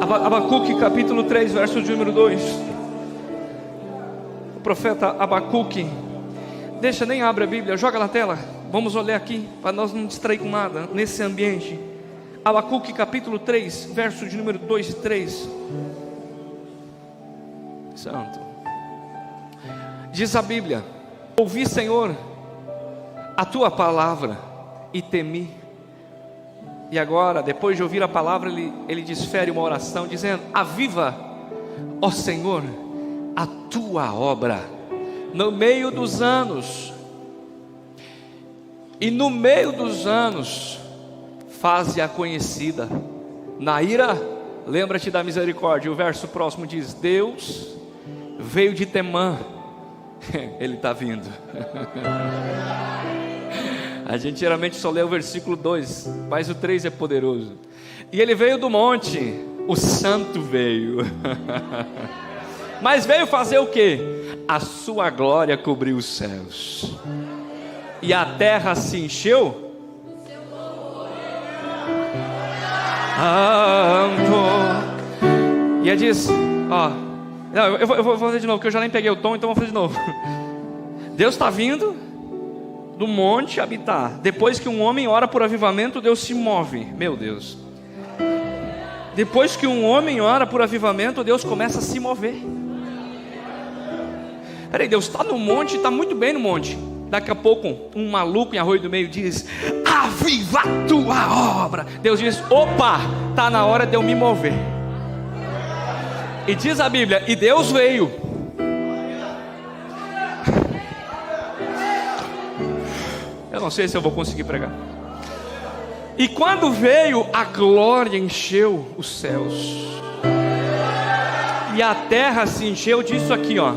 Abacuque capítulo 3, verso de número 2. O profeta Abacuque. Deixa, nem abre a Bíblia, joga na tela. Vamos olhar aqui, para nós não distrair com nada nesse ambiente. Abacuque capítulo 3, verso de número 2 e 3. Santo. Diz a Bíblia: ouvi, Senhor, a tua palavra e temi. E agora, depois de ouvir a palavra, ele desfere uma oração dizendo: aviva, ó Senhor, a tua obra no meio dos anos, e no meio dos anos faze-a conhecida. Na ira, lembra-te da misericórdia. O verso próximo diz: Deus veio de Temã. Ele está vindo. A gente geralmente só lê o versículo 2, mas o 3 é poderoso. E ele veio do monte, o santo veio. Mas veio fazer o quê? A sua glória cobriu os céus, e a terra se encheu. E ele diz, não, eu vou fazer de novo, porque eu já nem peguei o tom, então vou fazer de novo. Deus está vindo do monte habitar. Depois que um homem ora por avivamento, Deus se move. Meu Deus. Depois que um homem ora por avivamento, Deus começa a se mover. Peraí, Deus está no monte, está muito bem no monte. Daqui a pouco, um maluco em Arroio do Meio diz: aviva a tua obra. Deus diz: opa, está na hora de eu me mover. E diz a Bíblia: e Deus veio. Eu não sei se eu vou conseguir pregar. E quando veio, a glória encheu os céus, e a terra se encheu disso aqui, ó.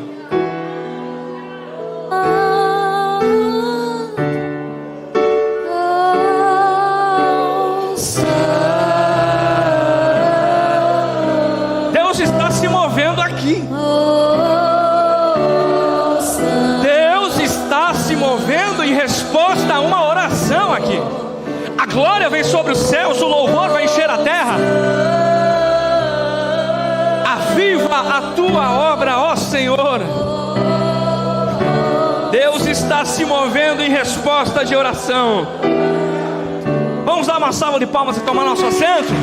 Deus está se movendo aqui. Deus está se movendo em resposta a uma oração aqui. A glória vem sobre os céus, o louvor vai encher a terra. Aviva a tua obra, ó Senhor. Deus está se movendo em resposta de oração. Vamos dar uma salva de palmas e tomar nosso assento?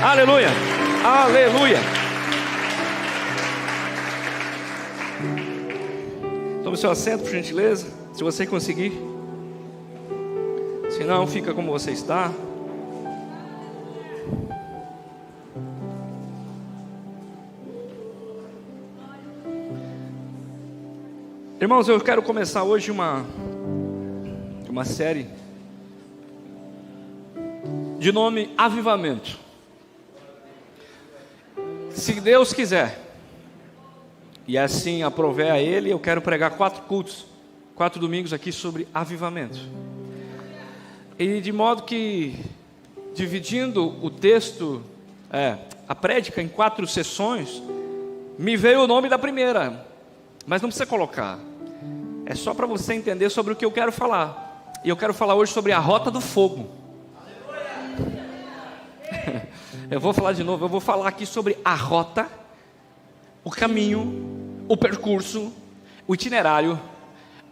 Aleluia, aleluia. Tome seu assento, por gentileza, se você conseguir. Se não, fica como você está. Irmãos, eu quero começar hoje uma série de nome Avivamento. Se Deus quiser, e assim aprover a Ele, eu quero pregar 4 cultos, 4 domingos aqui sobre avivamento. E de modo que, dividindo o texto, a prédica em 4 sessões, me veio o nome da primeira, mas não precisa colocar. É só para você entender sobre o que eu quero falar. E eu quero falar hoje sobre a rota do fogo. Eu vou falar de novo, eu vou falar aqui sobre a rota, o caminho, o percurso, o itinerário,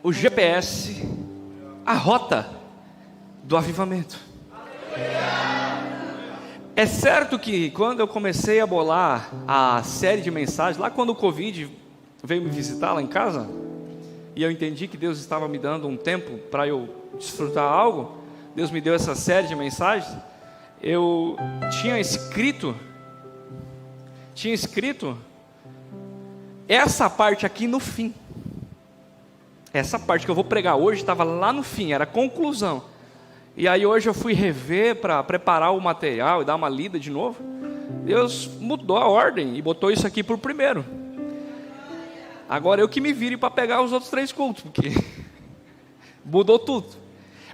o GPS, a rota do avivamento. É certo que quando eu comecei a bolar a série de mensagens, lá quando o Covid veio me visitar lá em casa, e eu entendi que Deus estava me dando um tempo para eu desfrutar algo, Deus me deu essa série de mensagens. Eu tinha escrito essa parte aqui no fim. Essa parte que eu vou pregar hoje estava lá no fim, era a conclusão. E aí hoje eu fui rever para preparar o material e dar uma lida de novo. Deus mudou a ordem e botou isso aqui por primeiro. Agora eu que me vire para pegar os outros 3 cultos, porque mudou tudo.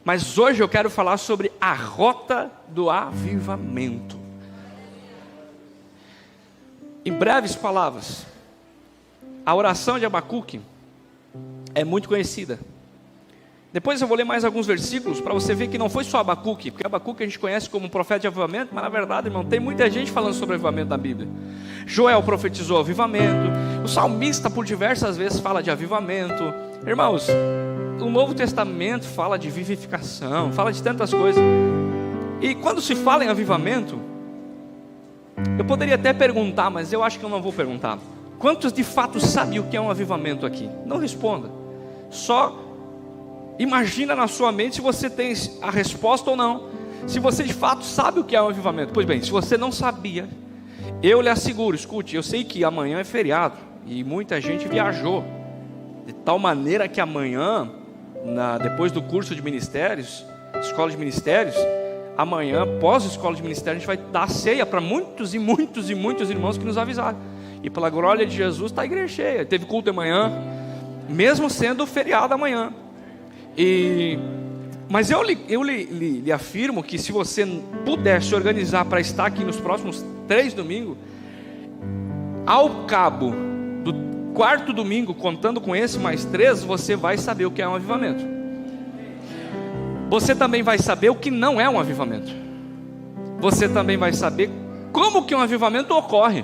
Mas hoje eu quero falar sobre a rota do avivamento. Em breves palavras, a oração de Abacuque é muito conhecida. Depois eu vou ler mais alguns versículos para você ver que não foi só Abacuque, porque Abacuque a gente conhece como um profeta de avivamento, mas na verdade, irmão, tem muita gente falando sobre avivamento na Bíblia. Joel profetizou avivamento, o salmista por diversas vezes fala de avivamento. Irmãos, o Novo Testamento fala de vivificação, fala de tantas coisas. E quando se fala em avivamento, eu poderia até perguntar, mas eu acho que eu não vou perguntar. Quantos de fato sabem o que é um avivamento aqui? Não responda, só imagina na sua mente se você tem a resposta ou não, se você de fato sabe o que é um avivamento. Pois bem, se você não sabia, eu lhe asseguro, escute, eu sei que amanhã é feriado e muita gente viajou, de tal maneira que amanhã, depois do curso de ministérios, escola de ministérios, amanhã, pós escola de ministério, a gente vai dar ceia para muitos e muitos e muitos irmãos que nos avisaram. E pela glória de Jesus está a igreja cheia. Teve culto de manhã, mesmo sendo feriado amanhã. Mas eu lhe afirmo que se você puder se organizar para estar aqui nos próximos 3 domingos, ao cabo do 4º domingo, contando com esse mais 3, você vai saber o que é um avivamento. Você também vai saber o que não é um avivamento. Você também vai saber como que um avivamento ocorre.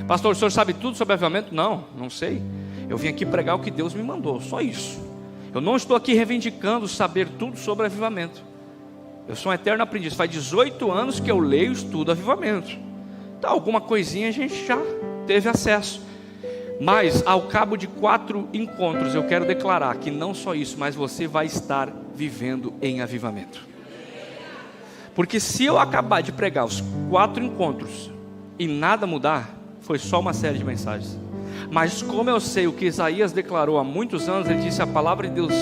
Pastor, o senhor sabe tudo sobre avivamento? Não, não sei. Eu vim aqui pregar o que Deus me mandou, só isso. Eu não estou aqui reivindicando saber tudo sobre avivamento. Eu sou um eterno aprendiz. Faz 18 anos que eu leio e estudo avivamento. Então alguma coisinha a gente já teve acesso. Mas ao cabo de 4 encontros eu quero declarar que não só isso, mas você vai estar vivendo em avivamento. Porque se eu acabar de pregar os 4 encontros e nada mudar, foi só uma série de mensagens. Mas como eu sei o que Isaías declarou há muitos anos, ele disse: a palavra de Deus,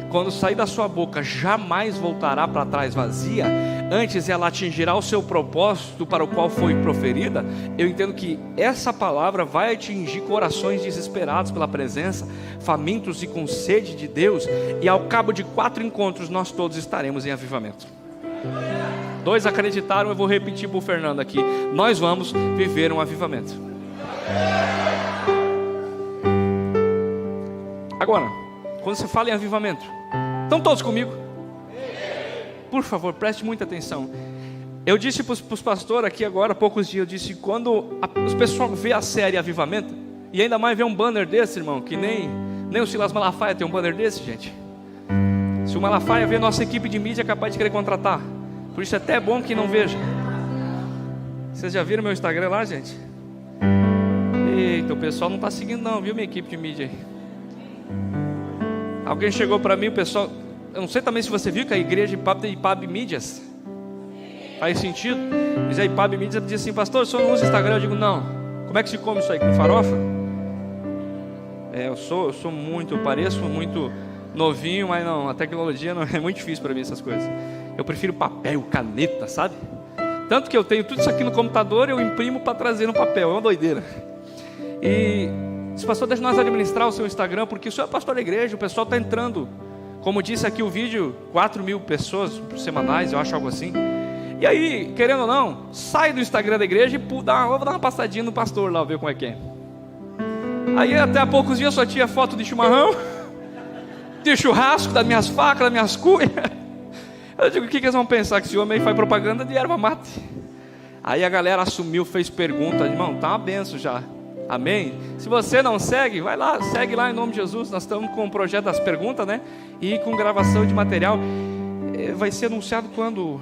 quando sair da sua boca, jamais voltará para trás vazia, antes ela atingirá o seu propósito para o qual foi proferida. Eu entendo que essa palavra vai atingir corações desesperados pela presença, famintos e com sede de Deus, e ao cabo de 4 encontros nós todos estaremos em avivamento. 2 acreditaram, eu vou repetir para o Fernando aqui: nós vamos viver um avivamento. Agora, quando você fala em avivamento, estão todos comigo? Por favor, preste muita atenção. Eu disse para os pastores aqui agora há poucos dias, eu disse: quando os pessoal vê a série Avivamento, e ainda mais vê um banner desse, irmão, que nem o Silas Malafaia tem um banner desse, gente. Se o Malafaia vê, nossa equipe de mídia é capaz de querer contratar. Por isso é até bom que não veja. Vocês já viram meu Instagram lá, gente? Eita, o pessoal não está seguindo não, viu, minha equipe de mídia aí. Alguém chegou para mim, o pessoal, eu não sei também se você viu que a igreja tem IPAB Mídias. Faz sentido? Mas a IPAB Mídias diz assim: pastor, o senhor não usa Instagram? Eu digo: não. Como é que se come isso aí? Com farofa? Eu pareço muito novinho, mas não, a tecnologia não é muito difícil para mim essas coisas. Eu prefiro papel, caneta, sabe? Tanto que eu tenho tudo isso aqui no computador, eu imprimo para trazer no papel, é uma doideira. E disse: pastor, deixa nós administrar o seu Instagram, porque o senhor é pastor da igreja, o pessoal está entrando. Como disse aqui o vídeo, 4.000 pessoas semanais, eu acho, algo assim. E aí, querendo ou não, sai do Instagram da igreja e vou dar uma passadinha no pastor lá, ver como é que é. Aí até há poucos dias só tinha foto de chimarrão, de churrasco, das minhas facas, das minhas cuias. Eu digo: o que eles vão pensar? Que esse homem aí faz propaganda de erva mate? Aí a galera assumiu, fez pergunta: irmão, tá uma benção já. Amém? Se você não segue, vai lá, segue lá em nome de Jesus. Nós estamos com o projeto das perguntas, né? E com gravação de material. Vai ser anunciado quando?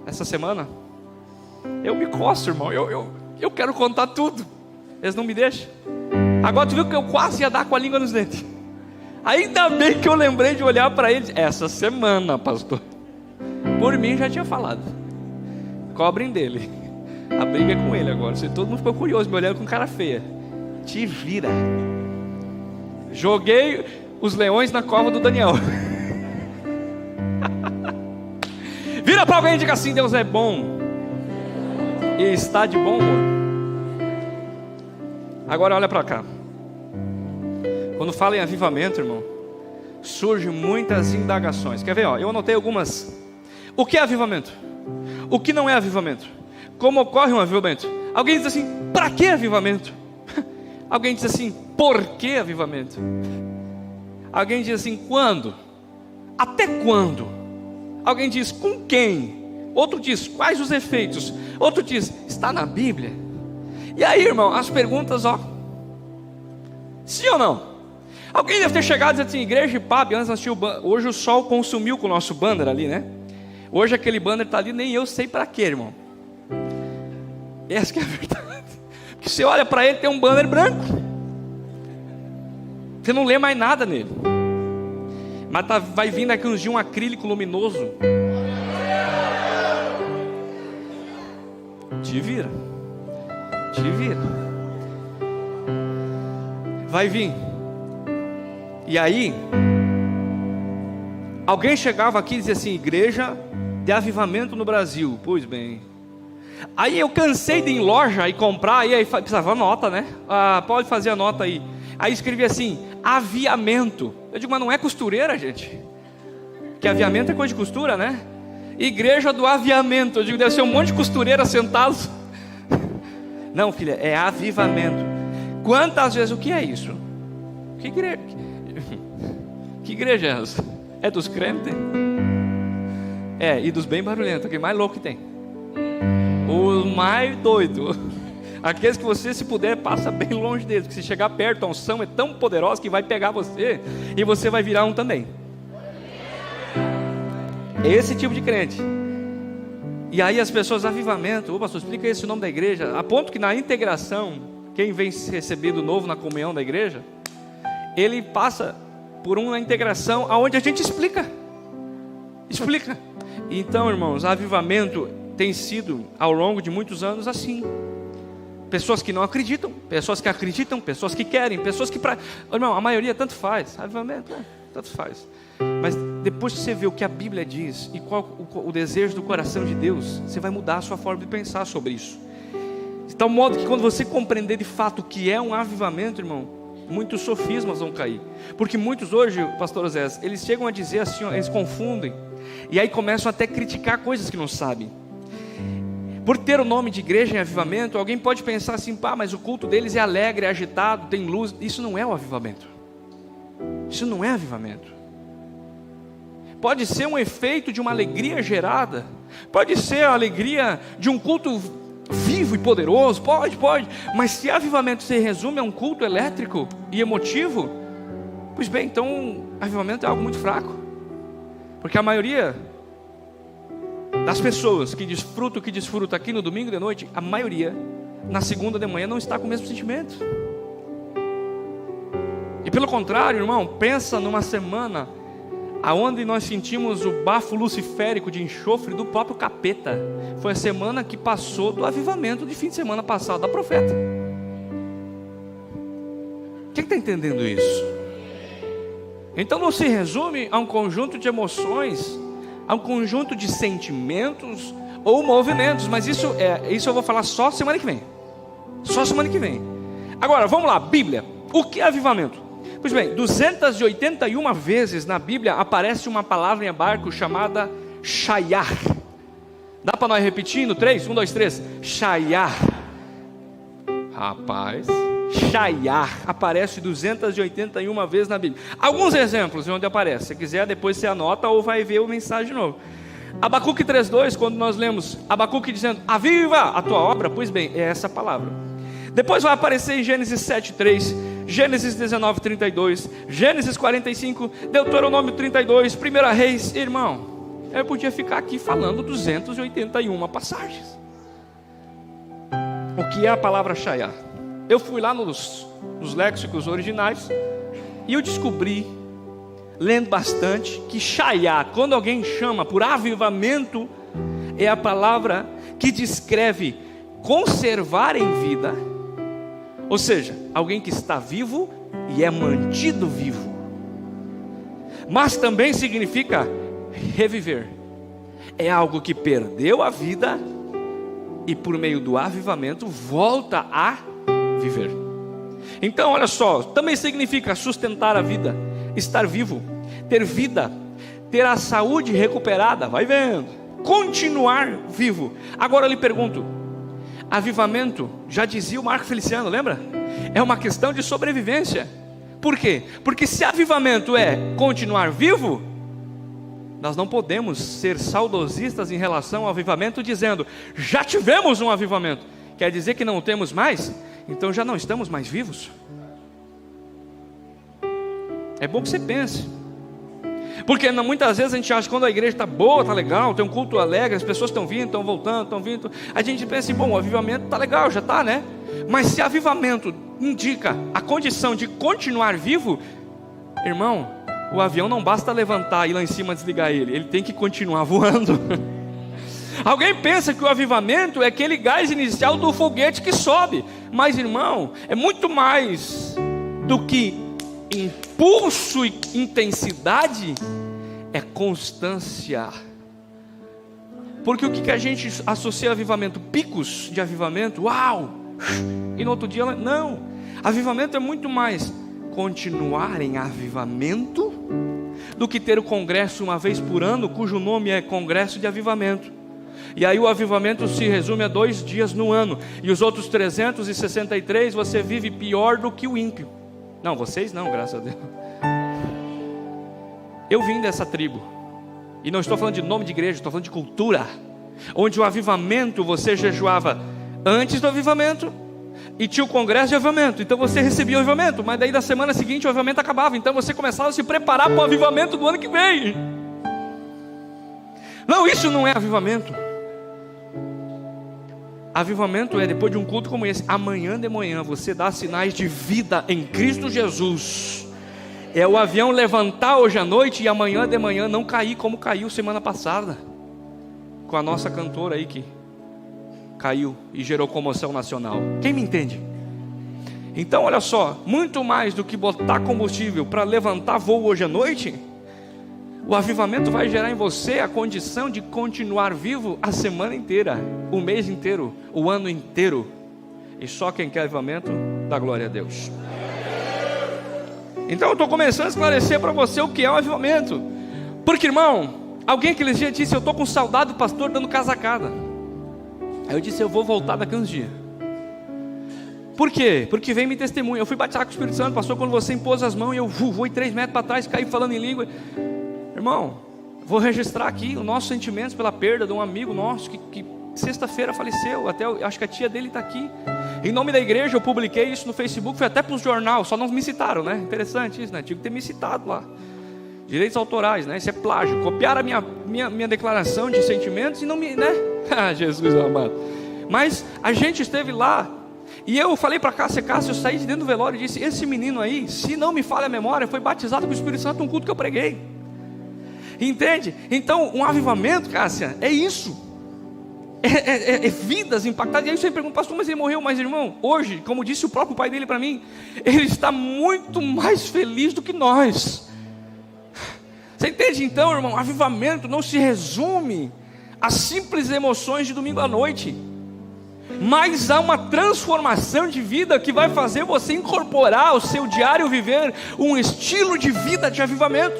Essa semana? Eu me coço, irmão. Eu quero contar tudo. Eles não me deixam. Agora tu viu que eu quase ia dar com a língua nos dentes. Ainda bem que eu lembrei de olhar para eles. Essa semana, pastor. Por mim já tinha falado. Cobrem dele. A briga é com ele agora. Todo mundo ficou curioso, me olhando com cara feia. Te vira. Joguei os leões na cova do Daniel. Vira para alguém e diga assim: Deus é bom. E está de bom humor. Agora olha para cá. Quando fala em avivamento, irmão, surgem muitas indagações. Quer ver? Eu anotei algumas. O que é avivamento? O que não é avivamento? Como ocorre um avivamento? Alguém diz assim: para que avivamento? Alguém diz assim: por que avivamento? Alguém diz assim, quando? Até quando? Alguém diz, com quem? Outro diz, quais os efeitos? Outro diz, está na Bíblia? E aí, irmão, as perguntas, ó, sim ou não? Alguém deve ter chegado e dito assim, igreja e pub, antes nós tínhamos hoje o sol consumiu com o nosso banner ali, né? Hoje aquele banner está ali, nem eu sei para quê, irmão. Essa que é a verdade. Porque você olha para ele, tem um banner branco. Você não lê mais nada nele. Mas vai vindo aqui uns dias um acrílico luminoso. Te vira. Te vira. Vai vir. E aí, alguém chegava aqui e dizia assim, igreja de avivamento no Brasil. Pois bem. Aí eu cansei de ir em loja e comprar, e aí precisava nota, né? Pode fazer a nota aí. Aí escrevi assim, aviamento. Eu digo, mas não é costureira, gente? Que aviamento é coisa de costura, né? Igreja do aviamento. Eu digo, deve ser um monte de costureira sentados. Não, filha, é avivamento. Quantas vezes, o que é isso? Que igreja? Que igreja é essa? É dos crentes? É, e dos bem barulhentos, que mais louco que tem. Os mais doidos. Aqueles que você, se puder, passa bem longe deles. Porque se chegar perto, a unção é tão poderosa que vai pegar você e você vai virar um também. Esse tipo de crente. E aí as pessoas, avivamento, ô pastor, explica esse nome da igreja. A ponto que na integração, quem vem recebendo novo na comunhão da igreja, ele passa por uma integração onde a gente explica. Então, irmãos, avivamento tem sido ao longo de muitos anos assim. Pessoas que não acreditam, pessoas que acreditam, pessoas que querem, pessoas que... Irmão, a maioria tanto faz, avivamento, tanto faz. Mas depois que você vê o que a Bíblia diz e qual o desejo do coração de Deus, você vai mudar a sua forma de pensar sobre isso. De tal modo que quando você compreender de fato o que é um avivamento, irmão, muitos sofismas vão cair. Porque muitos hoje, pastor Zé, eles chegam a dizer assim, ó, eles confundem. E aí começam até a criticar coisas que não sabem. Por ter o nome de igreja em avivamento, alguém pode pensar assim, pá, mas o culto deles é alegre, é agitado, tem luz. Isso não é o avivamento. Isso não é avivamento. Pode ser um efeito de uma alegria gerada. Pode ser a alegria de um culto vivo e poderoso. Pode. Mas se avivamento se resume a um culto elétrico e emotivo, pois bem, então avivamento é algo muito fraco. Porque a maioria das pessoas que desfruta aqui no domingo de noite, a maioria, na segunda de manhã, não está com o mesmo sentimento. E pelo contrário, irmão, pensa numa semana aonde nós sentimos o bafo luciférico de enxofre do próprio capeta. Foi a semana que passou do avivamento de fim de semana passado da profeta. Quem está entendendo isso? Então não se resume a um conjunto de emoções, a um conjunto de sentimentos ou movimentos, mas isso eu vou falar só semana que vem. Só semana que vem. Agora, vamos lá, Bíblia. O que é avivamento? Pois bem, 281 vezes na Bíblia aparece uma palavra em hebraico chamada Shayar. Dá para nós repetir no 3? 1, 2, 3. Shayar. Rapaz, Shayar aparece 281 vezes na Bíblia. Alguns exemplos de onde aparece. Se quiser, depois você anota ou vai ver o mensagem de novo. Abacuque 3:2, quando nós lemos Abacuque dizendo, aviva a tua obra, pois bem, é essa palavra. Depois vai aparecer em Gênesis 7:3, Gênesis 19:32, Gênesis 45, Deuteronômio 32, 1 Reis. Irmão, eu podia ficar aqui falando 281 passagens. O que é a palavra Shayar? Eu fui lá nos léxicos originais e eu descobri, lendo bastante, que Shayar, quando alguém chama por avivamento, é a palavra que descreve conservar em vida, ou seja, alguém que está vivo e é mantido vivo. Mas também significa reviver. É algo que perdeu a vida e por meio do avivamento volta a viver. Então olha só, também significa sustentar a vida, estar vivo, ter vida, ter a saúde recuperada, vai vendo, continuar vivo. Agora eu lhe pergunto, avivamento, já dizia o Marco Feliciano, lembra? É uma questão de sobrevivência. Por quê? Porque se avivamento é continuar vivo, nós não podemos ser saudosistas em relação ao avivamento, dizendo, já tivemos um avivamento. Quer dizer que não temos mais? Então já não estamos mais vivos. É bom que você pense. Porque muitas vezes a gente acha que quando a igreja está boa, está legal, tem um culto alegre, as pessoas estão vindo, estão voltando, estão vindo, a gente pensa assim, bom, o avivamento está legal, já está, né? Mas se avivamento indica a condição de continuar vivo, irmão, o avião não basta levantar e lá em cima desligar ele tem que continuar voando. Alguém pensa que o avivamento é aquele gás inicial do foguete que sobe, mas irmão, é muito mais do que impulso e intensidade, é constância. Porque o que a gente associa a avivamento? Picos de avivamento, uau! E no outro dia, não. Avivamento é muito mais continuar em avivamento do que ter o congresso uma vez por ano, cujo nome é Congresso de Avivamento. E aí o avivamento se resume a 2 dias no ano, e os outros 363 você vive pior do que o ímpio. Não, vocês não, graças a Deus. Eu vim dessa tribo, e não estou falando de nome de igreja, estou falando de cultura, onde o avivamento você jejuava antes do avivamento, e tinha o congresso de avivamento, então você recebia o avivamento, mas daí na semana seguinte o avivamento acabava, então você começava a se preparar para o avivamento do ano que vem. Não, isso não é avivamento. Avivamento é depois de um culto como esse, amanhã de manhã você dá sinais de vida em Cristo Jesus. É o avião levantar hoje à noite e amanhã de manhã não cair como caiu semana passada, com a nossa cantora aí que caiu e gerou comoção nacional. Quem me entende? Então olha só, muito mais do que botar combustível para levantar voo hoje à noite, o avivamento vai gerar em você a condição de continuar vivo a semana inteira, o mês inteiro, o ano inteiro. E só quem quer avivamento, dá glória a Deus. Então eu estou começando a esclarecer para você o que é o avivamento. Porque irmão, alguém aqueles dias disse, eu estou com saudade do pastor dando casacada. Aí eu disse, eu vou voltar daqui uns dias. Por quê? Porque vem me testemunha. Eu fui batizado com o Espírito Santo, pastor, quando você impôs as mãos, eu voei 3 metros para trás, caí falando em língua. Irmão, vou registrar aqui os nossos sentimentos pela perda de um amigo nosso que sexta-feira faleceu. Até acho que a tia dele está aqui. Em nome da igreja eu publiquei isso no Facebook, foi até para o jornal, só não me citaram, né? Interessante isso, né? Tinha que ter me citado lá. Direitos autorais, né? Isso é plágio. Copiaram a minha declaração de sentimentos e não me, né? Ah, Jesus amado. Mas a gente esteve lá. E eu falei para Cássia, eu saí de dentro do velório e disse, esse menino aí, se não me falha a memória, foi batizado com o Espírito Santo num culto que eu preguei. Entende? Então um avivamento, Cássia, é isso. É vidas impactadas. E aí você pergunta, pastor, mas ele morreu? Mas irmão, hoje, como disse o próprio pai dele para mim, ele está muito mais feliz do que nós. Você entende então, irmão? Avivamento não se resume a simples emoções de domingo à noite, mas há uma transformação de vida que vai fazer você incorporar ao seu diário viver um estilo de vida de avivamento.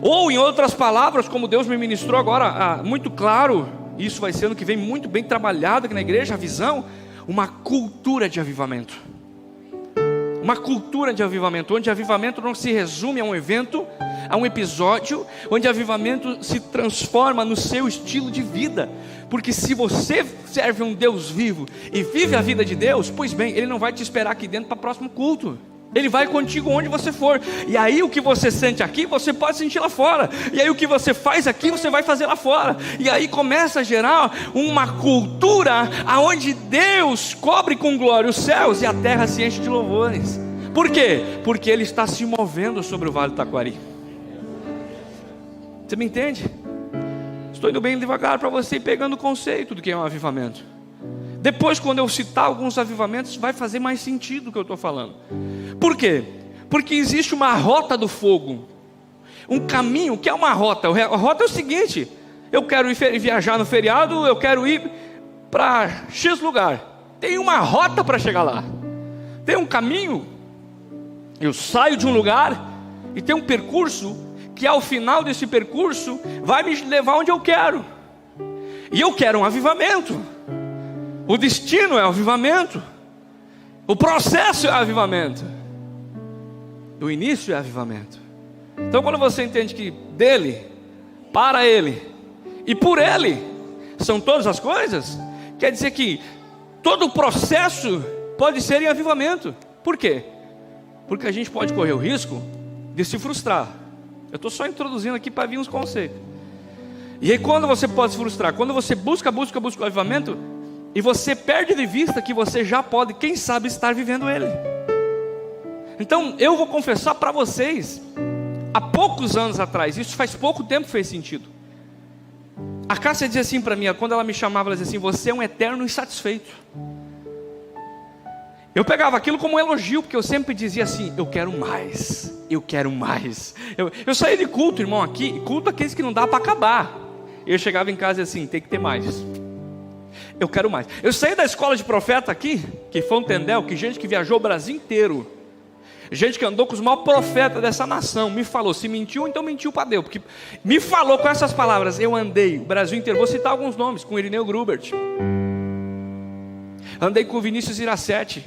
Ou em outras palavras, como Deus me ministrou agora, muito claro, isso vai ser ano que vem muito bem trabalhado aqui na igreja, a visão, uma cultura de avivamento. Uma cultura de avivamento, onde avivamento não se resume a um evento, a um episódio, onde avivamento se transforma no seu estilo de vida. Porque se você serve um Deus vivo e vive a vida de Deus, pois bem, Ele não vai te esperar aqui dentro para o próximo culto. Ele vai contigo onde você for. E aí o que você sente aqui, você pode sentir lá fora. E aí o que você faz aqui, você vai fazer lá fora. E aí começa a gerar uma cultura onde Deus cobre com glória os céus e a terra se enche de louvores. Por quê? Porque Ele está se movendo sobre o Vale do Taquari. Você me entende? Estou indo bem devagar para você ir pegando o conceito do que é um avivamento. Depois, quando eu citar alguns avivamentos, vai fazer mais sentido o que eu estou falando. Por quê? Porque existe uma rota do fogo, um caminho. Que é uma rota? A rota é o seguinte: eu quero ir viajar no feriado, eu quero ir para X lugar. Tem uma rota para chegar lá, tem um caminho. Eu saio de um lugar e tem um percurso que ao final desse percurso vai me levar onde eu quero. E eu quero um avivamento. O destino é o avivamento. O processo é o avivamento. O início é avivamento. Então quando você entende que dele, para ele e por ele são todas as coisas, quer dizer que todo o processo pode ser em avivamento. Por quê? Porque a gente pode correr o risco de se frustrar. Eu estou só introduzindo aqui para vir uns conceitos. E aí quando você pode se frustrar? Quando você busca o avivamento e você perde de vista que você já pode, quem sabe, estar vivendo ele. Então eu vou confessar para vocês, há poucos anos atrás, isso faz pouco tempo que fez sentido. A Cássia dizia assim para mim, quando ela me chamava, ela dizia assim: você é um eterno insatisfeito. Eu pegava aquilo como um elogio, porque eu sempre dizia assim: eu quero mais, eu quero mais. Eu saía de culto, irmão, aqui, culto aqueles que não dá para acabar. Eu chegava em casa e assim: tem que ter mais, eu quero mais. Eu saí da escola de profeta aqui, que foi um tendel, que gente que viajou o Brasil inteiro, gente que andou com os maiores profetas dessa nação, me falou, se mentiu, então mentiu para Deus, porque me falou com essas palavras. Eu andei o Brasil inteiro, vou citar alguns nomes, com Irineu Grubert, andei com Vinícius Iracete,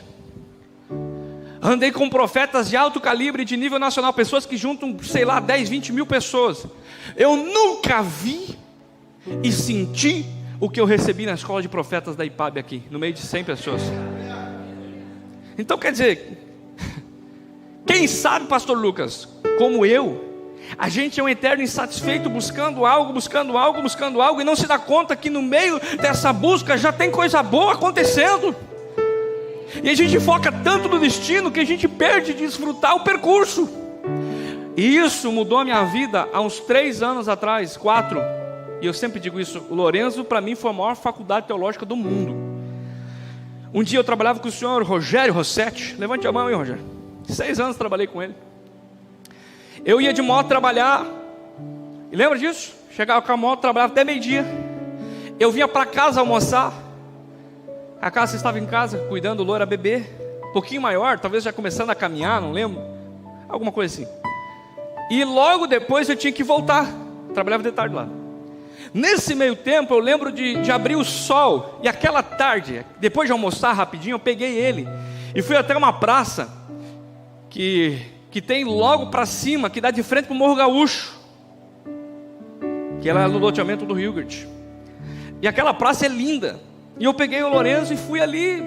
andei com profetas de alto calibre, de nível nacional, pessoas que juntam, sei lá, 10, 20 mil pessoas. Eu nunca vi e senti o que eu recebi na escola de profetas da IPAB aqui, no meio de 100 pessoas. Então quer dizer, quem sabe, pastor Lucas, como eu, a gente é um eterno insatisfeito, buscando algo, e não se dá conta que no meio dessa busca já tem coisa boa acontecendo. E a gente foca tanto no destino que a gente perde de desfrutar o percurso. E isso mudou a minha vida há uns 3 anos atrás, 4. E eu sempre digo isso, o Lorenzo para mim foi a maior faculdade teológica do mundo. Um dia eu trabalhava com o senhor Rogério Rossetti. Levante a mão aí, Rogério. 6 anos trabalhei com ele. Eu ia de moto trabalhar, e lembra disso? Chegava com a moto, trabalhava até meio-dia. Eu vinha para casa almoçar. A Cássia estava em casa, cuidando, o Lô era bebê, um pouquinho maior, talvez já começando a caminhar, não lembro, alguma coisa assim. E logo depois eu tinha que voltar, trabalhava de tarde lá. Nesse meio tempo eu lembro de abrir o sol, e aquela tarde, depois de almoçar rapidinho, eu peguei ele e fui até uma praça que tem logo para cima, que dá de frente para o Morro Gaúcho, que ela é no loteamento do Hilgert. E aquela praça é linda. E eu peguei o Lorenzo e fui ali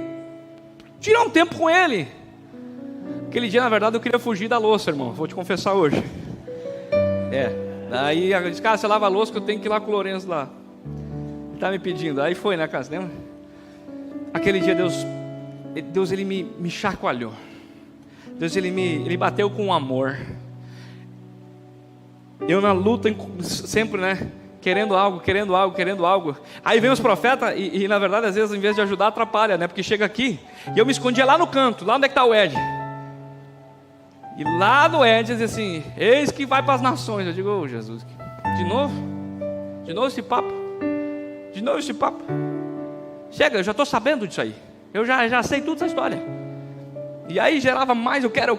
tirar um tempo com ele. Aquele dia, na verdade, eu queria fugir da louça, irmão. Vou te confessar hoje. Daí eu disse: cara, você lava a louça que eu tenho que ir lá com o Lorenzo lá. Ele está me pedindo. Aí foi, né, Cássio? Lembra? Aquele dia Deus ele me chacoalhou. Deus ele me bateu com amor. Eu na luta sempre, né? Querendo algo. Aí vem os profetas e na verdade às vezes, em vez de ajudar, atrapalha, né? Porque chega aqui e eu me escondia lá no canto, lá onde é que está o Ed. E lá no Ed diz assim: eis que vai para as nações. Eu digo: oh, Jesus, de novo esse papo, chega, eu já estou sabendo disso aí, eu já sei tudo essa história. E aí gerava mais, eu quero,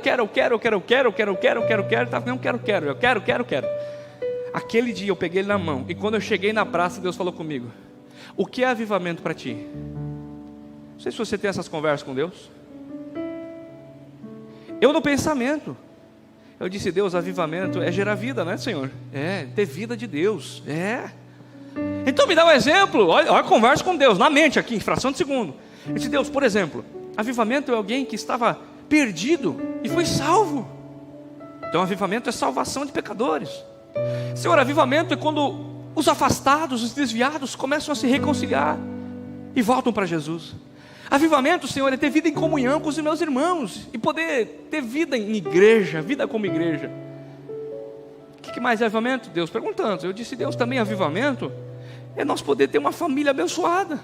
Aquele dia eu peguei ele na mão, e quando eu cheguei na praça, Deus falou comigo: o que é avivamento para ti? Não sei se você tem essas conversas com Deus. Eu no pensamento, eu disse: Deus, avivamento é gerar vida, não é, Senhor? É, ter vida de Deus, Então me dá um exemplo. Olha a conversa com Deus, na mente aqui, em fração de segundo. Eu disse: Deus, por exemplo, avivamento é alguém que estava perdido e foi salvo. Então avivamento é salvação de pecadores. Senhor, avivamento é quando os afastados, os desviados começam a se reconciliar e voltam para Jesus. Avivamento, Senhor, é ter vida em comunhão com os meus irmãos e poder ter vida em igreja, vida como igreja. O que mais é avivamento? Deus perguntando. Eu disse: Deus, também avivamento é nós poder ter uma família abençoada.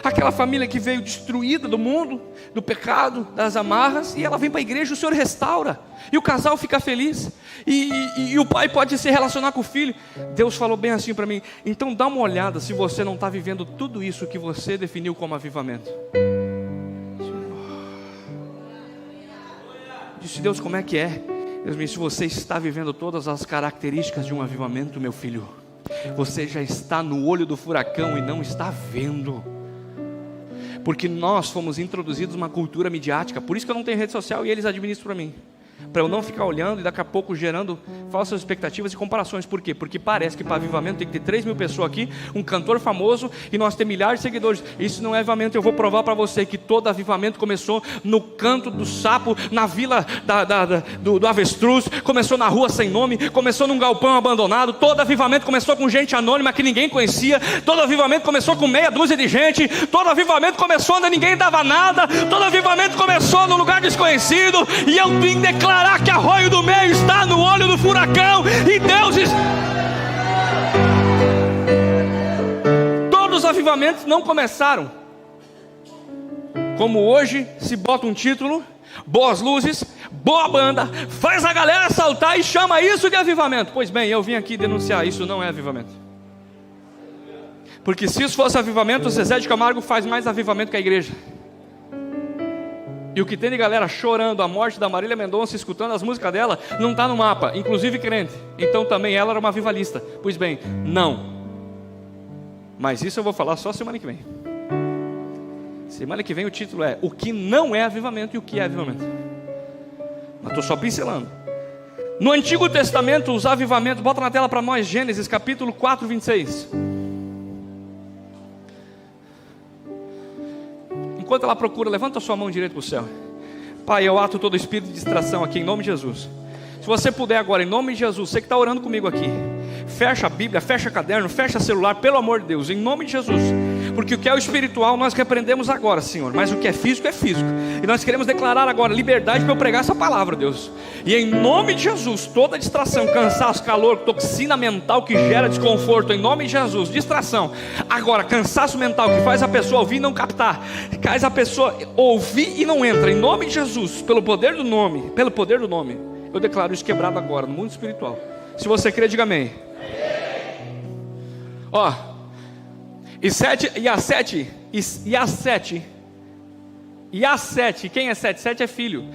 Aquela família que veio destruída do mundo, do pecado, das amarras, e ela vem para a igreja, o Senhor restaura, e o casal fica feliz, e o pai pode se relacionar com o filho. Deus falou bem assim para mim: então dá uma olhada se você não está vivendo tudo isso que você definiu como avivamento. Disse: Deus, como é que é? Deus me disse: você está vivendo todas as características de um avivamento, meu filho. Você já está no olho do furacão e não está vendo. Porque nós fomos introduzidos numa cultura midiática. Por isso que eu não tenho rede social e eles administram para mim. para eu não ficar olhando e daqui a pouco gerando falsas expectativas e comparações. Por quê? Porque parece que para avivamento tem que ter 3.000 pessoas aqui, um cantor famoso e nós ter milhares de seguidores. Isso não é avivamento. Eu vou provar para você que todo avivamento começou no canto do sapo, na vila do avestruz, começou na rua sem nome, começou num galpão abandonado. Todo avivamento começou com gente anônima que ninguém conhecia. Todo avivamento começou com meia dúzia de gente. Todo avivamento começou onde ninguém dava nada. Todo avivamento começou num lugar desconhecido. E eu vim declarar que Arroio do Meio está no olho do furacão, e Deus Todos os avivamentos não começaram como hoje se bota um título, boas luzes, boa banda, faz a galera saltar e chama isso de avivamento. Pois bem, eu vim aqui denunciar, isso não é avivamento. Porque se isso fosse avivamento, o Zezé de Camargo faz mais avivamento que a igreja. E o que tem de galera chorando a morte da Marília Mendonça, escutando as músicas dela, não está no mapa, inclusive crente. Então também ela era uma avivalista. Pois bem, não. Mas isso eu vou falar só semana que vem. Semana que vem o título é o que não é avivamento e o que é avivamento. Mas estou só pincelando. No Antigo Testamento, os avivamentos, bota na tela para nós, Gênesis capítulo 4, 26. Enquanto ela procura, levanta a sua mão direita para o céu. Pai, eu ato todo espírito de distração aqui em nome de Jesus. Se você puder agora, em nome de Jesus, você que está orando comigo aqui, fecha a Bíblia, fecha caderno, fecha celular, pelo amor de Deus, em nome de Jesus. Porque o que é o espiritual nós repreendemos agora, Senhor, mas o que é físico é físico. E nós queremos declarar agora liberdade para eu pregar essa palavra, Deus. E em nome de Jesus, toda distração, cansaço, calor, toxina mental que gera desconforto, em nome de Jesus, distração. Agora, cansaço mental que faz a pessoa ouvir e não captar, faz a pessoa ouvir e não entra, em nome de Jesus, pelo poder do nome, eu declaro isso quebrado agora no mundo espiritual. Se você crê, diga amém. Ó, e a sete, quem é sete? Sete é filho,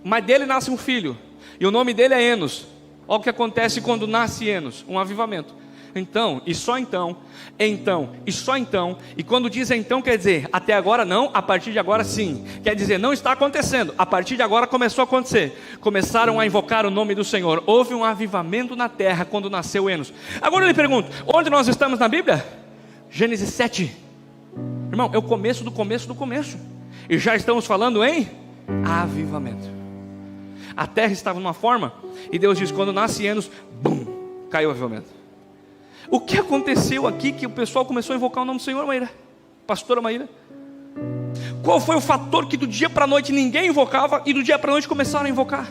mas dele nasce um filho, e o nome dele é Enos. Olha o que acontece quando nasce Enos, um avivamento. Então, e só então, e só então, e quando diz então quer dizer, até agora não, a partir de agora sim, quer dizer, não está acontecendo, a partir de agora começou a acontecer, começaram a invocar o nome do Senhor, houve um avivamento na terra quando nasceu Enos. Agora eu lhe pergunto, onde nós estamos na Bíblia? Gênesis 7, irmão, é o começo do começo do começo, e já estamos falando em avivamento. A terra estava numa forma, e Deus diz, quando nasce Enos, bum, caiu o avivamento. O que aconteceu aqui que o pessoal começou a invocar o nome do Senhor, Maíra? Pastora Maíra? Qual foi o fator que do dia para a noite ninguém invocava e do dia para a noite começaram a invocar?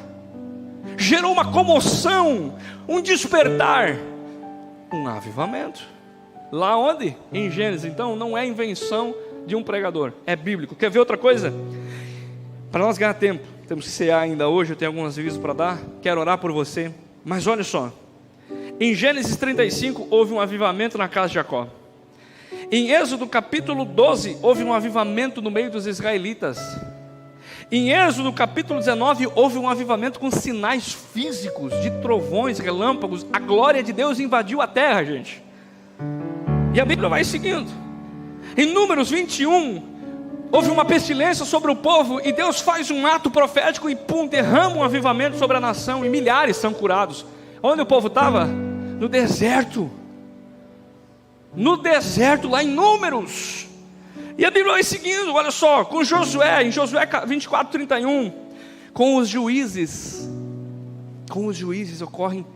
Gerou uma comoção, um despertar, um avivamento. Lá onde? Em Gênesis. Então não é invenção de um pregador, é bíblico. Quer ver outra coisa? Para nós ganhar tempo, temos que cear ainda hoje, eu tenho alguns avisos para dar, quero orar por você, mas olha só. Em Gênesis 35 houve um avivamento na casa de Jacó. Em Êxodo capítulo 12 houve um avivamento no meio dos israelitas. Em Êxodo capítulo 19 houve um avivamento com sinais físicos de trovões, relâmpagos. A glória de Deus invadiu a terra, gente. E a Bíblia vai seguindo. Em Números 21 houve uma pestilência sobre o povo e Deus faz um ato profético e pum, derrama um avivamento sobre a nação e milhares são curados. Onde o povo estava? No deserto. No deserto, lá em Números. E a Bíblia vai seguindo, olha só, com Josué, em Josué 24, 31, com os juízes ocorrem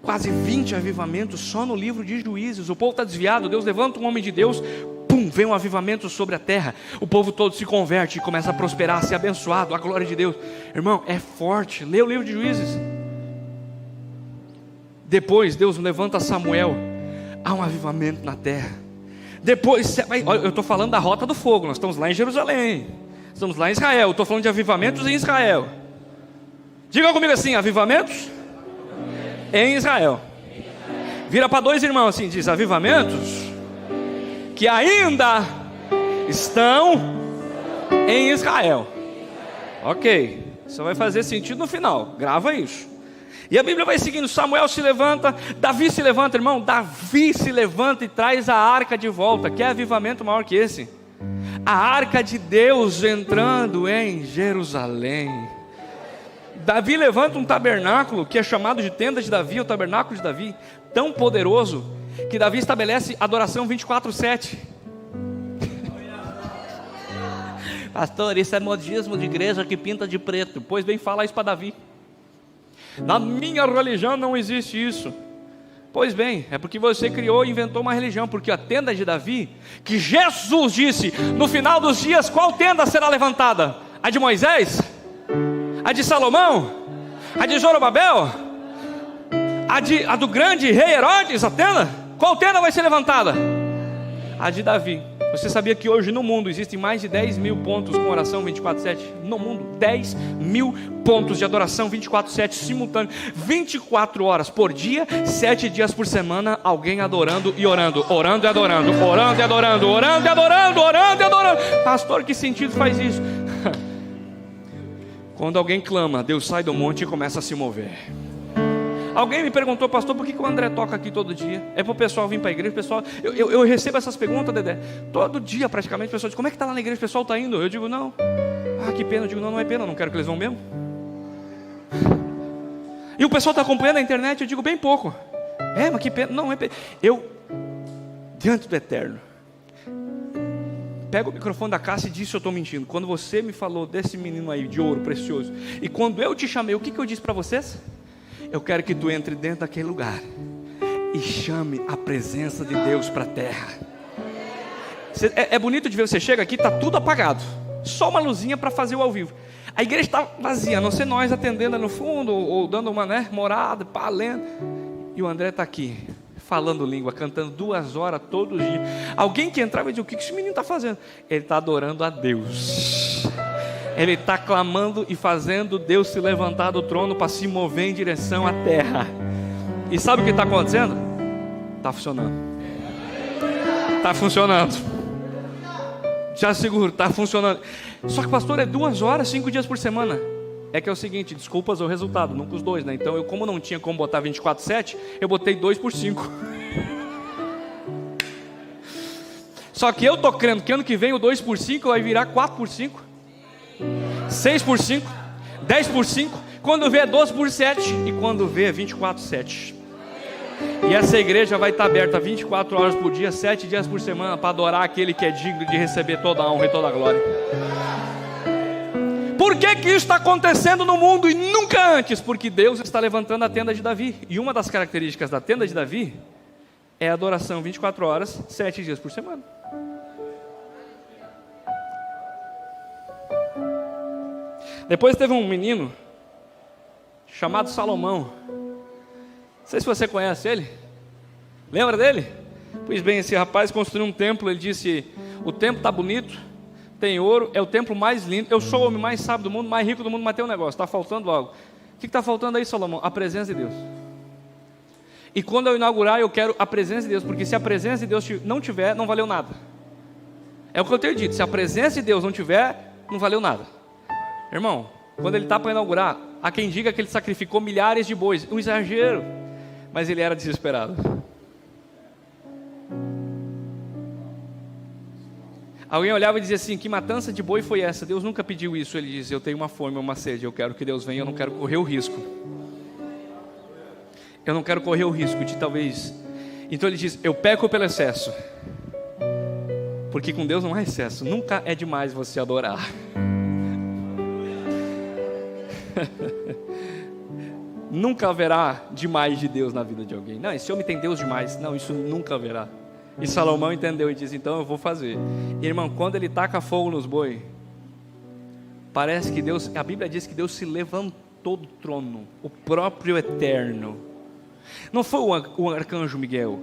quase 20 avivamentos só no livro de Juízes. O povo está desviado, Deus levanta um homem de Deus, pum, vem um avivamento sobre a terra, o povo todo se converte e começa a prosperar, a ser abençoado, a glória de Deus. Irmão, é forte, lê o livro de Juízes. Depois Deus levanta Samuel, há um avivamento na terra. Depois, olha, eu estou falando da rota do fogo, nós estamos lá em Jerusalém, estamos lá em Israel, eu estou falando de avivamentos em Israel. Diga comigo assim, avivamentos em Israel. Vira para dois irmãos assim, diz, avivamentos que ainda estão em Israel. Ok, isso vai fazer sentido no final, grava isso. E a Bíblia vai seguindo, Samuel se levanta, Davi se levanta, irmão, Davi se levanta e traz a arca de volta. Que avivamento maior que esse? A arca de Deus entrando em Jerusalém. Davi levanta um tabernáculo que é chamado de tenda de Davi, o tabernáculo de Davi, tão poderoso que Davi estabelece adoração 24/7. Pastor, isso é modismo de igreja que pinta de preto. Pois bem, fala isso para Davi. Na minha religião não existe isso. Pois bem, é porque você criou e inventou uma religião. Porque a tenda de Davi, que Jesus disse, no final dos dias, qual tenda será levantada? A de Moisés? A de Salomão? A de Zorobabel? A do grande rei Herodes, a tenda? Qual tenda vai ser levantada? A de Davi. Você sabia que hoje no mundo existem mais de 10 mil pontos com oração 24/7? No mundo, 10 mil pontos de adoração 24/7 simultâneo, 24 horas por dia, 7 dias por semana, alguém adorando e orando, orando e adorando, orando e adorando, orando e adorando, orando e adorando. Pastor, que sentido faz isso? Quando alguém clama, Deus sai do monte e começa a se mover. Alguém me perguntou, pastor, por que o André toca aqui todo dia? É para o pessoal vir para a igreja? Pessoal, eu recebo essas perguntas, Dedé, todo dia praticamente. O pessoal diz, como é que está lá na igreja? O pessoal está indo? Eu digo, não. Ah, que pena. Eu digo, não, não é pena, não quero que eles vão mesmo. E o pessoal está acompanhando a internet? Eu digo, bem pouco. É, mas que pena. Não é pena. Eu, diante do Eterno, pego o microfone da Cássia e disse, eu estou mentindo. Quando você me falou desse menino aí, de ouro precioso, e quando eu te chamei, o que eu disse para vocês? Eu quero que tu entre dentro daquele lugar e chame a presença de Deus para a terra. É bonito de ver, você chega aqui, está tudo apagado, só uma luzinha para fazer o ao vivo. A igreja está vazia, a não ser nós atendendo no fundo, ou dando uma morada, lendo. E o André está aqui, falando língua, cantando 2 horas todos os dias. Alguém que entrava e dizia, o que esse menino está fazendo? Ele está adorando a Deus. Ele está clamando e fazendo Deus se levantar do trono para se mover em direção à terra. E sabe o que está acontecendo? Está funcionando. Está funcionando. Já seguro, está funcionando. Só que, pastor, é 2 horas, 5 dias por semana. É que é o seguinte, desculpas o resultado, nunca os dois, né? Então eu, como não tinha como botar 24/7, eu botei 2 por 5. Só que eu estou crendo que ano que vem o 2 por 5 vai virar 4 por 5. 6 por 5, 10 por 5, quando vê é 12 por 7, e quando vê é 24/7. E essa igreja vai estar aberta 24 horas por dia, 7 dias por semana, para adorar aquele que é digno de receber toda a honra e toda a glória. Por que isso está acontecendo no mundo e nunca antes? Porque Deus está levantando a tenda de Davi, e uma das características da tenda de Davi é a adoração 24 horas, 7 dias por semana. Depois teve um menino chamado Salomão. Não sei se você conhece ele. Lembra dele? Pois bem, esse rapaz construiu um templo. Ele disse, o templo está bonito, tem ouro, é o templo mais lindo. Eu sou o homem mais sábio do mundo, mais rico do mundo, mas tem um negócio, está faltando algo. O que está faltando aí, Salomão? A presença de Deus. E quando eu inaugurar, eu quero a presença de Deus, porque se a presença de Deus não tiver, não valeu nada. É o que eu tenho dito, se a presença de Deus não tiver, não valeu nada. Irmão, quando ele está para inaugurar, há quem diga que ele sacrificou milhares de bois, um exagero, mas ele era desesperado. Alguém olhava e dizia assim, que matança de boi foi essa? Deus nunca pediu isso. Ele dizia, eu tenho uma fome, uma sede, eu quero que Deus venha, eu não quero correr o risco. Eu não quero correr o risco de talvez... Então ele diz, eu peco pelo excesso, porque com Deus não há excesso, nunca é demais você adorar. Nunca haverá demais de Deus na vida de alguém. Não, esse homem tem Deus demais. Não, isso nunca haverá. E Salomão entendeu e disse, então eu vou fazer. Irmão, quando ele taca fogo nos boi, parece que Deus, a Bíblia diz que Deus se levantou do trono, o próprio Eterno. Não foi o arcanjo Miguel,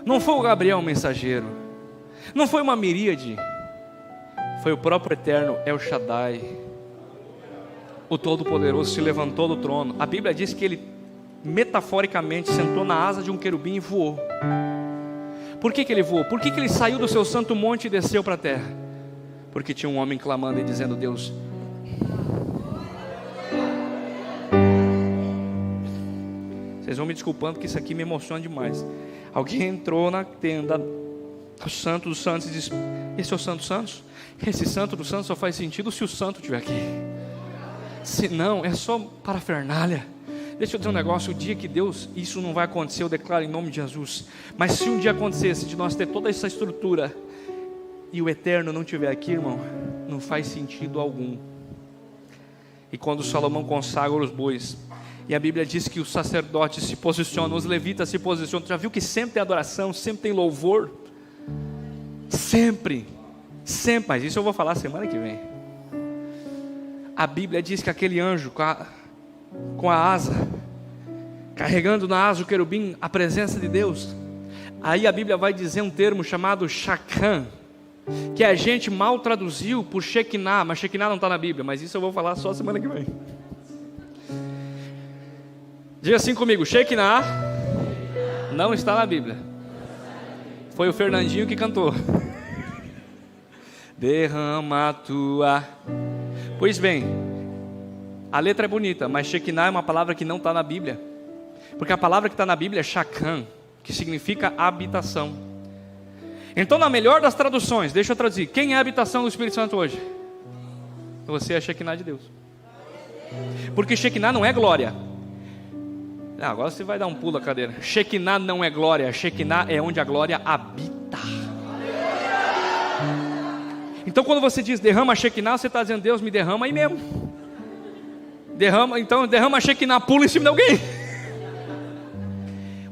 não foi o Gabriel o mensageiro, não foi uma miríade, foi o próprio Eterno, El Shaddai, o Todo-Poderoso, se levantou do trono. A Bíblia diz que ele metaforicamente sentou na asa de um querubim e voou. Por que ele voou? Por que ele saiu do seu santo monte e desceu para a terra? Porque tinha um homem clamando e dizendo, Deus, vocês vão me desculpando que isso aqui me emociona demais. Alguém entrou na tenda, o santo dos santos, e disse, esse é o santo dos santos? Esse santo dos santos só faz sentido se o santo estiver aqui. Senão é só parafernália. Deixa eu dizer um negócio, o dia que Deus, isso não vai acontecer, eu declaro em nome de Jesus, mas se um dia acontecesse de nós ter toda essa estrutura, e o eterno não estiver aqui, irmão, não faz sentido algum. E quando Salomão consagra os bois, e a Bíblia diz que os sacerdotes se posicionam, os levitas se posicionam, já viu que sempre tem adoração, sempre tem louvor? Sempre, mas isso eu vou falar semana que vem. A Bíblia diz que aquele anjo com a asa, carregando na asa o querubim, a presença de Deus. Aí a Bíblia vai dizer um termo chamado Shachan, que a gente mal traduziu por Shekinah, mas Shekinah não está na Bíblia, mas isso eu vou falar só semana que vem. Diga assim comigo, Shekinah não está na Bíblia. Foi o Fernandinho que cantou. Derrama a tua. Pois bem, a letra é bonita, mas Shekinah é uma palavra que não está na Bíblia. Porque a palavra que está na Bíblia é Shachan, que significa habitação. Então, na melhor das traduções, deixa eu traduzir. Quem é a habitação do Espírito Santo hoje? Você é a Shekinah de Deus. Porque Shekinah não é glória. Agora você vai dar um pulo da cadeira. Shekinah não é glória. Shekinah é onde a glória habita. Então quando você diz derrama a Shekinah, você está dizendo Deus me derrama aí mesmo. Derrama a Shekinah, pula em cima de alguém.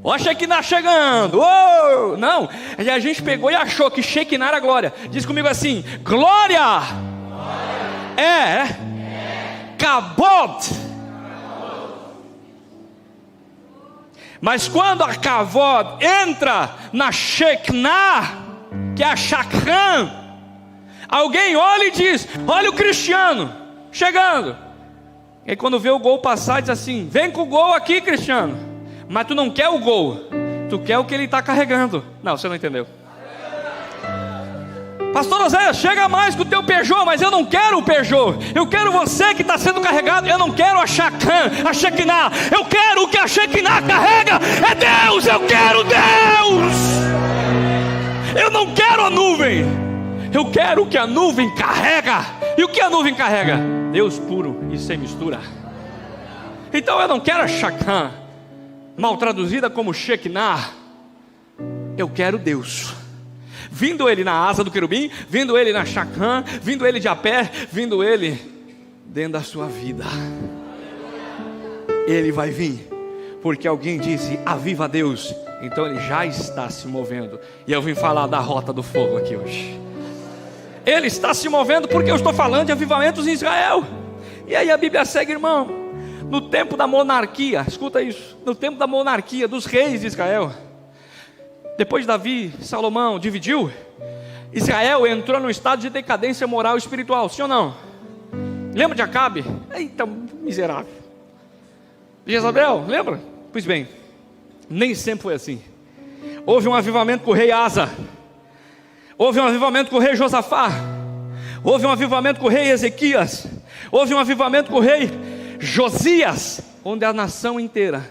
Ó a Shekinah chegando. Oh! Não, e a gente pegou e achou que Shekinah era glória. Diz comigo assim, glória é Kabod. Mas quando a Kavod entra na Shekinah, que é a Shachan, alguém olha e diz, olha o Cristiano chegando. E aí quando vê o gol passar, diz assim, vem com o gol aqui, Cristiano. Mas tu não quer o gol, tu quer o que ele está carregando. Não, você não entendeu. Pastor Oséias, chega mais com o teu Peugeot, mas eu não quero o Peugeot. Eu quero você que está sendo carregado. Eu não quero a Shachan, a Shekinah. Eu quero o que a Shekinah carrega. É Deus, eu quero Deus. Eu não quero a nuvem. Eu quero o que a nuvem carrega. E o que a nuvem carrega? Deus puro e sem mistura. Então eu não quero a Shachan, mal traduzida como Shekinah. Eu quero Deus. Vindo ele na asa do querubim, vindo ele na Shachan, vindo ele de a pé, vindo ele dentro da sua vida. Ele vai vir, porque alguém disse, aviva Deus. Então ele já está se movendo. E eu vim falar da rota do fogo aqui hoje. Ele está se movendo porque eu estou falando de avivamentos em Israel. E aí a Bíblia segue, irmão. No tempo da monarquia, escuta isso. No tempo da monarquia dos reis de Israel, depois de Davi, Salomão dividiu, Israel entrou num estado de decadência moral e espiritual, sim ou não? Lembra de Acabe? Eita, miserável. Jezabel, lembra? Pois bem, nem sempre foi assim. Houve um avivamento com o rei Asa, houve um avivamento com o rei Josafá, houve um avivamento com o rei Ezequias, houve um avivamento com o rei Josias, onde a nação inteira,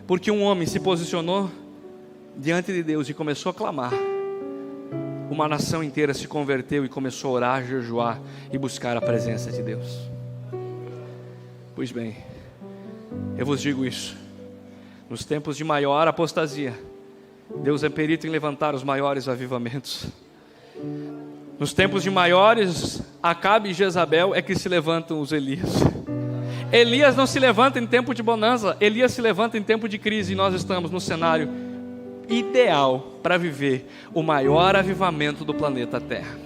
porque um homem se posicionou diante de Deus e começou a clamar, uma nação inteira se converteu e começou a orar, jejuar e buscar a presença de Deus. Pois bem, eu vos digo isso, nos tempos de maior apostasia, Deus é perito em levantar os maiores avivamentos. Nos tempos de maiores Acabe e Jezabel é que se levantam os Elias. Elias não se levanta em tempo de bonança, Elias se levanta em tempo de crise. E nós estamos no cenário ideal para viver o maior avivamento do planeta Terra.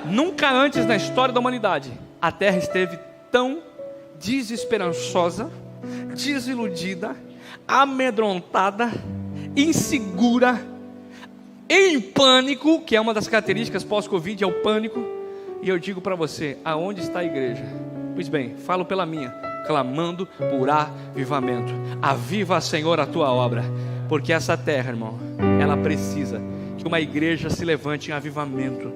Nunca antes na história da humanidade a Terra esteve tão desesperançosa, desiludida, amedrontada, insegura, em pânico, que é uma das características pós-Covid, é o pânico. E eu digo para você, aonde está a igreja? Pois bem, falo pela minha, clamando por avivamento. Aviva, Senhor, a tua obra, porque essa terra, irmão, ela precisa que uma igreja se levante em avivamento,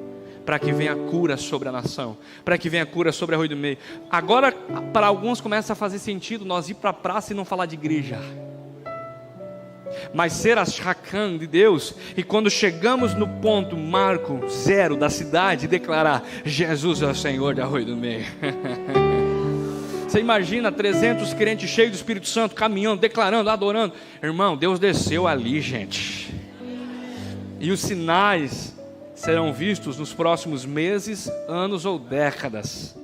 para que venha cura sobre a nação, para que venha cura sobre a Rua do Meio. Agora, para alguns começa a fazer sentido nós ir para a praça e não falar de igreja, mas ser a Shachan de Deus. E quando chegamos no ponto marco zero da cidade, declarar: Jesus é o Senhor da Rua do Meio. Você imagina 300 crentes cheios do Espírito Santo, caminhando, declarando, adorando. Irmão, Deus desceu ali, gente. E os sinais serão vistos nos próximos meses, anos ou décadas.